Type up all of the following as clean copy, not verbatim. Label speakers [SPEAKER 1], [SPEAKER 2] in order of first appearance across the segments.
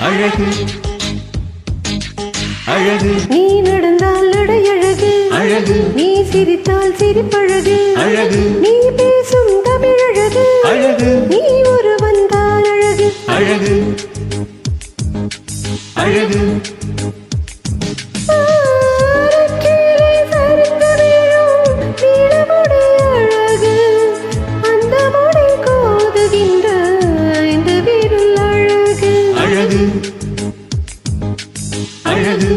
[SPEAKER 1] அழகு அழகு
[SPEAKER 2] நீ நடந்தால் நடை அழகு
[SPEAKER 1] அழகு
[SPEAKER 2] நீ சிரித்தால் சிரிப்பழகு
[SPEAKER 1] அழகு
[SPEAKER 2] நீ பேசும் தமிழ் அழகு
[SPEAKER 1] அழகு
[SPEAKER 2] நீ ஒருவன் தான் அழகு
[SPEAKER 1] அழகு அழகு அழகு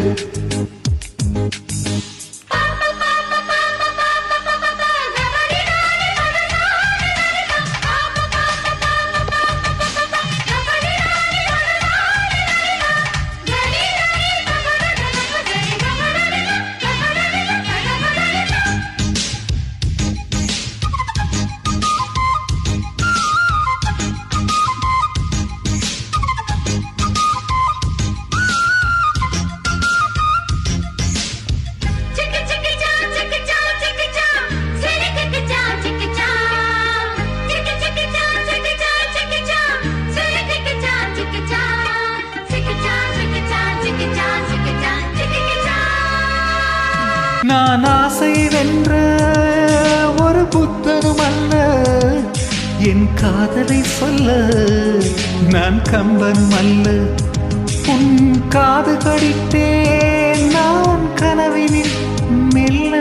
[SPEAKER 1] நான் ஆசை வென்ற ஒரு புத்தனும் அல்ல என் காதலை சொல்ல நான் கம்பனும் அல்ல உன் காது கடித்தேன் நான் கனவினில் மெல்ல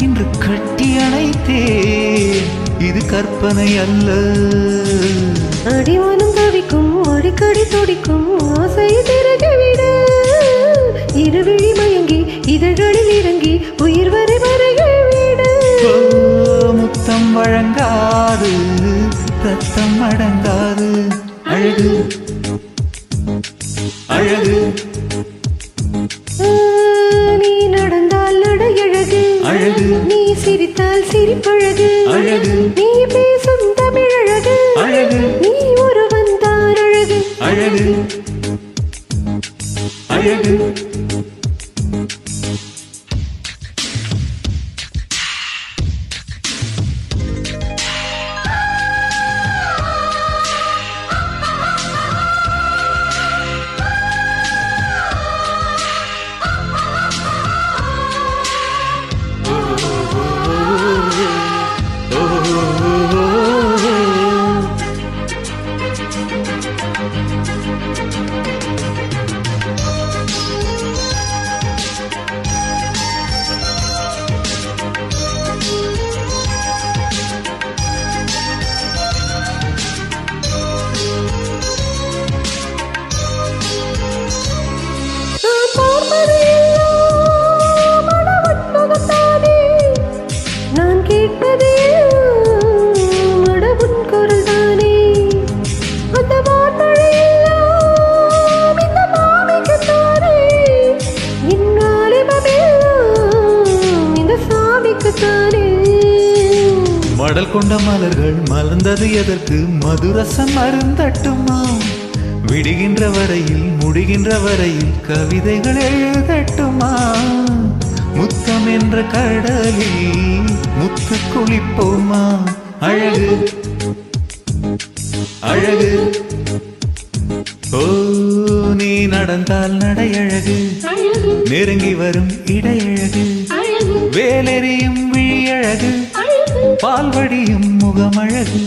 [SPEAKER 1] இன்று கட்டி அணைத்தேன் இது கற்பனை அல்ல
[SPEAKER 2] அடிவானம் தவிக்கும் அடிக்கடி துடிக்கும் ஆசை திறகிவிட இருவிழி மயங்கி இதழ்களில் இறங்கி உயிர் வரை வரைகிவிட
[SPEAKER 1] முத்தம் வழங்காது ரத்தம் அடங்காது அழகு அழகு
[SPEAKER 2] நீ நடந்தால் நடை அழகு
[SPEAKER 1] அழகு
[SPEAKER 2] நீ சிரித்தால் சிரிப்பழகு
[SPEAKER 1] அழகு
[SPEAKER 2] நீ பேசும் தமிழ் அழகு
[SPEAKER 1] அழகு
[SPEAKER 2] நீ ஒருவன் தான் அழகு
[SPEAKER 1] அழகு அழகு
[SPEAKER 2] நான் கேட்பதே மடவுன் குரல் தானே அந்த வான்மழையெல்லாம் இந்த மாமிக்குத்தானே இந்நாளிபமெல்லாம் இந்த சாமிக்குத்தானே
[SPEAKER 1] மடல் கொண்ட மலர்கள் மலர்ந்தது எதற்கு மதுரசம் அருந்தட்டுமா விடுகின்ற வரையில் முடிகின்ற வரையில் கவிதைகள் எழுதட்டுமா முத்தம் என்ற கடலில் முத்து குளிப்போமா அழகு அழகு ஓ நீ நடந்தால் நடை அழகு நெருங்கி வரும் இடையழகு வேலெறியும் விழி அழகு பால்வடியும் முகமழகு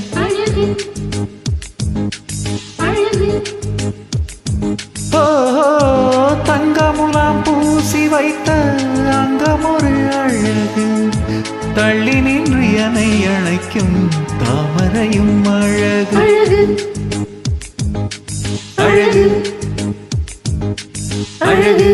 [SPEAKER 1] தங்கமுலாம் பூசி வைத்த அங்கமொரு அழகு தள்ளி நின்று என்னை அணைக்கும் தாமரையும் அழகு
[SPEAKER 2] அழகு
[SPEAKER 1] அழகு அழகு